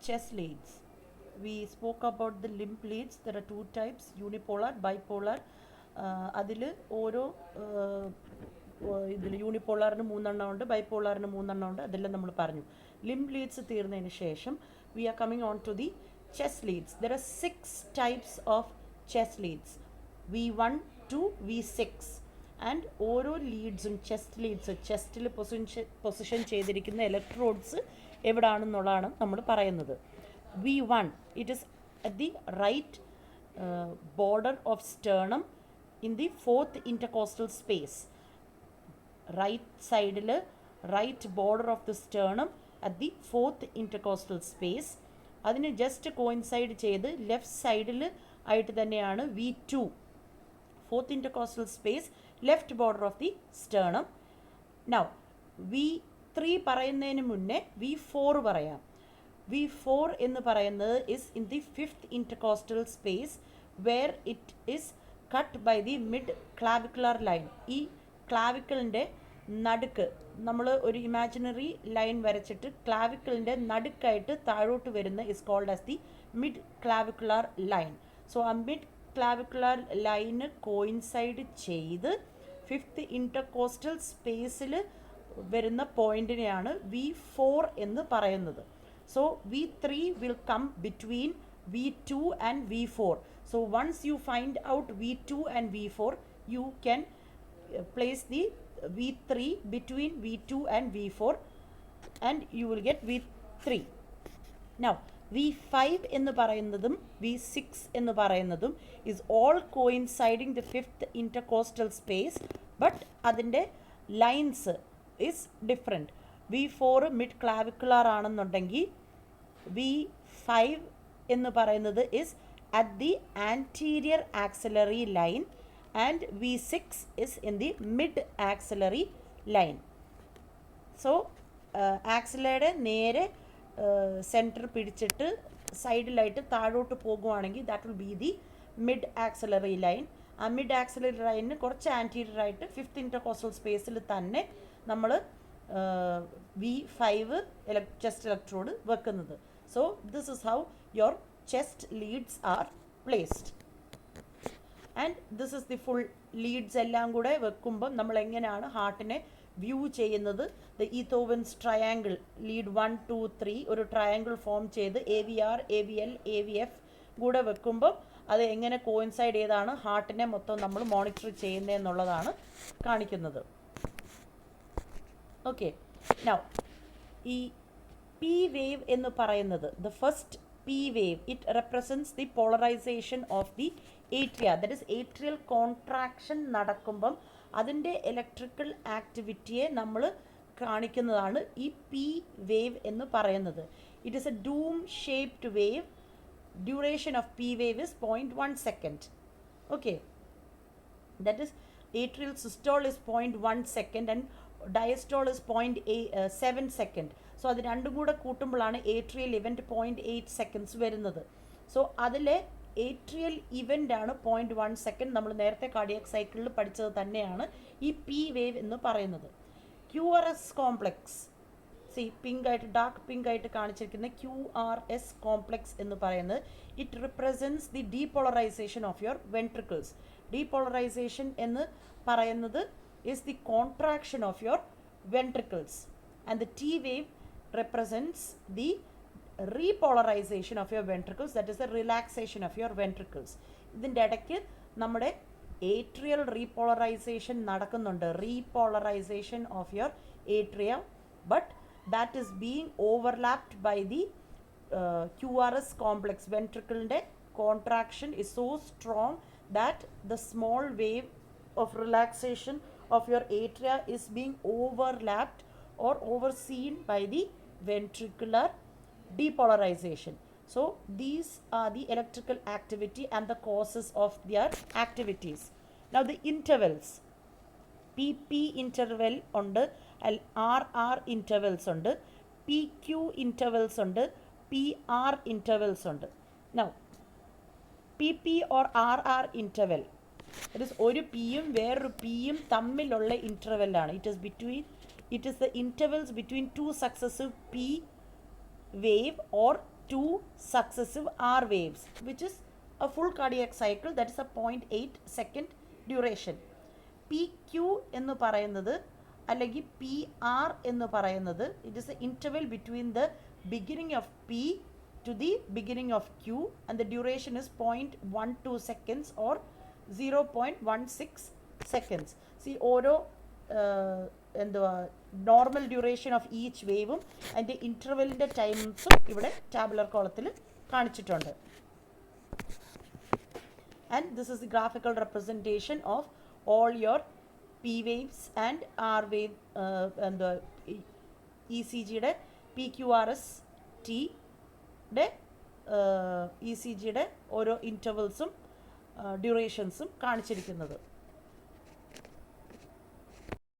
chest leads. We spoke about the limb leads. There are two types, unipolar, bipolar. അതിൽ ഓരോ ഇതിൽ യൂണിപോളാറിന് 3 എണ്ണം ഉണ്ട്, ബൈപോളാറിന് 3 എണ്ണം ഉണ്ട്. അതെല്ലാം നമ്മൾ പറഞ്ഞു. ലിംബ് ലീഡ്സ് തീർന്നതിന് ശേഷം we are coming on to the chest leads. There are 6 types of chest leads, V1 to V6. And ഓരോ ലീഡ്സും ചെസ്റ്റ് ലീഡ്സ് ചെസ്റ്റിൽ പൊസിഷൻ ചെയ്തിരിക്കുന്ന ഇലക്ട്രോഡ്സ് എവിടാണെന്നുള്ളതാണ് നമ്മൾ പറയുന്നത്. V1, it is at the right border of sternum in the 4th intercostal space. Right side, right border of the sternum at the 4th intercostal space. അതിന് just coincide ചെയ്ത് left സൈഡിൽ ആയിട്ട് തന്നെയാണ് V2, 4th intercostal space, left border of the sternum. Now V3 പറയുന്നതിന് മുന്നേ V4 പറയാം. V4 എന്ന് പറയുന്നത് is in the 5th intercostal space where it is cut by the mid clavicular line. ഈ ക്ലാവിക്കിളിൻ്റെ നടുക്ക് നമ്മൾ ഒരു ഇമാജിനറി ലൈൻ വരച്ചിട്ട് ക്ലാവിക്കിളിൻ്റെ നടുക്കായിട്ട് താഴോട്ട് വരുന്ന is called as the mid clavicular line. So ആ മിഡ് ക്ലാവിക്കുലാർ ലൈന് കോയിൻസൈഡ് ചെയ്ത് 5th intercostal സ്പേസിൽ വരുന്ന പോയിന്റിനെയാണ് V4 എന്ന് പറയുന്നത്. So V3 will come between V2 and V4. So once you find out V2 and V4, you can place the V3 between V2 and V4 and you will get V3. Now V5 എന്ന് പറയുന്നതും V6 എന്ന് പറയുന്നതും is all coinciding the 5th intercostal space, but അതിൻ്റെ lines is different. V4 mid clavicular ആണെന്നുണ്ടെങ്കിൽ V5 എന്ന് പറയുന്നത് is at the anterior axillary line and V6 is in the mid axillary line. So ആക്സിലയുടെ നേരെ centre പിടിച്ചിട്ട് സൈഡിലായിട്ട് താഴോട്ട് പോകുവാണെങ്കിൽ that will be the mid axillary line. ആ മിഡ് ആക്സിലറി ലൈനിന് കുറച്ച് ആൻറ്റീരിയർ ആയിട്ട് 5th intercostal സ്പേസിൽ തന്നെ നമ്മൾ V5 ചെസ്റ്റ് ഇലക്ട്രോഡ് വെക്കുന്നത്. So this is how your chest leads are placed. And this is the full leads എല്ലാം കൂടെ വെക്കുമ്പം നമ്മൾ എങ്ങനെയാണ് ഹാർട്ടിനെ വ്യൂ ചെയ്യുന്നത്. ദ ഈത്തോവൻസ് ട്രയാങ്കിൾ ലീഡ് 1, 2, 3 ഒരു ട്രയാങ്കിൾ ഫോം ചെയ്ത് AVR, AVL, AVF കൂടെ വെക്കുമ്പം അത് എങ്ങനെ കോയിൻസൈഡ് ചെയ്താണ് ഹാർട്ടിനെ മൊത്തം നമ്മൾ മോണിറ്റർ ചെയ്യുന്നതെന്നുള്ളതാണ് കാണിക്കുന്നത്. ഓക്കെ, നൗ ഈ P വേവ് എന്ന് പറയുന്നത് the first P wave it represents the polarisation of the atria. That is atrial contraction നടക്കുമ്പം അതിൻ്റെ ഇലക്ട്രിക്കൽ ആക്ടിവിറ്റിയെ നമ്മൾ കാണിക്കുന്നതാണ് ഈ P വേവ് എന്ന് പറയുന്നത്. It is A dome shaped wave. Duration of P wave is 0.1 second. Okay, that is atrial systole is 0.1 second and diastole is 0.7 second. So അത് രണ്ടും കൂടെ കൂട്ടുമ്പോഴാണ് ഏട്രിയൽ ഇവൻറ്റ് 0.8 seconds വരുന്നത്. സോ അതിലെ ഏട്രിയൽ ഇവൻ്റ് ആണ് 0.1 second. നമ്മൾ നേരത്തെ cardiac സൈക്കിളിൽ പഠിച്ചത് തന്നെയാണ് ഈ P വേവ് എന്ന് പറയുന്നത്. QRS കോംപ്ലക്സ്, പിങ്ക് ആയിട്ട് ഡാർക്ക് പിങ്ക് ആയിട്ട് കാണിച്ചിരിക്കുന്ന QRS കോംപ്ലക്സ് എന്ന് പറയുന്നത് it represents the depolarisation of your ventricles. Depolarisation എന്ന് പറയുന്നത് is the contraction of your ventricles, and the T wave represents the repolarization of your ventricles, that is the relaxation of your ventricles. ഇതിൻ്റെ ഇടയ്ക്ക് നമ്മുടെ atrial repolarisation നടക്കുന്നുണ്ട്, repolarisation of your atria, but that is being overlapped by the QRS complex. വെൻട്രിക്കിളിൻ്റെ contraction is so strong that the small wave of relaxation of your atria is being overlapped or overseen by the ventricular depolarization. So these are the electrical activity and the causes of their activities. Now the intervals, PP interval ഉണ്ട്, RR intervals ഉണ്ട്, PQ intervals ഉണ്ട്, PR intervals ഉണ്ട്. Now PP or RR interval, it is ഒരു പിയും വേറൊരു പിയും തമ്മിലുള്ള ഇൻ്റർവെല്ലാണ്. It is the intervals between two successive P wave or 2 successive R waves, which is a full cardiac cycle, that is a 0.8 second duration. PQ എന്ന് പറയുന്നത് അല്ലെങ്കിൽ PR എന്ന് പറയുന്നത്, it is the interval between the beginning of P to the beginning of Q, and the duration is 0.12 seconds or 0.16 seconds. See, ഓരോ എന്തുവാ normal duration of each വേവും അതിൻ്റെ ഇൻ്റർവെല്ലിൻ്റെ ടൈംസും ഇവിടെ ടാബുലർ കോളത്തിൽ കാണിച്ചിട്ടുണ്ട്. And this is the graphical representation of all your P waves and R wave, എന്താ E C ജിയുടെ PQRS ടിയുടെ ഇ സി ജിയുടെ ഓരോ ഇൻ്റർവെൽസും ഡ്യൂറേഷൻസും കാണിച്ചിരിക്കുന്നത്.